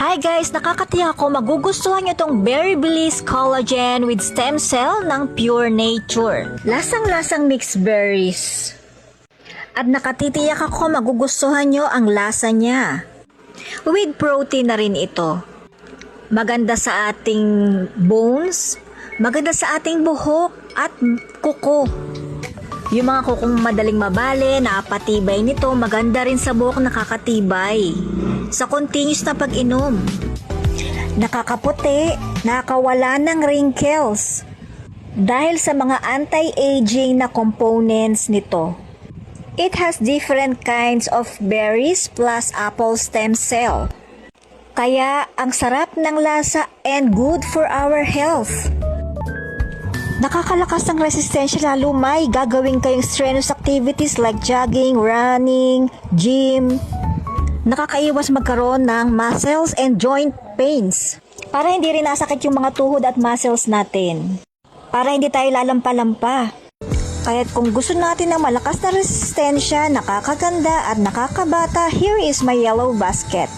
Hi guys! Nakakatiyak ako magugustuhan nyo tong Berry Bliss Collagen with Stem Cell ng Pure Nature. Lasang-lasang mixed berries. At nakatitiyak ako magugustuhan nyo ang lasa niya. With protein na rin ito. Maganda sa ating bones, maganda sa ating buhok at kuko. Yung mga kukong madaling mabali, napatibay nito, maganda rin sa buhok, nakakatibay. Sa continuous na pag-inom. Nakakaputi, nakakawala ng wrinkles. Dahil sa mga anti-aging na components nito. It has different kinds of berries plus apple stem cell. Kaya ang sarap ng lasa and good for our health. Nakakalakas ng resistensya lalo may gagawin kayong strenuous activities like jogging, running, gym. Nakakaiwas magkaroon ng muscles and joint pains. Para hindi rin nasakit yung mga tuhod at muscles natin. Para hindi tayo lalampa-lampa. Kaya't kung gusto natin ng malakas na resistensya, nakakaganda at nakakabata, here is my yellow basket.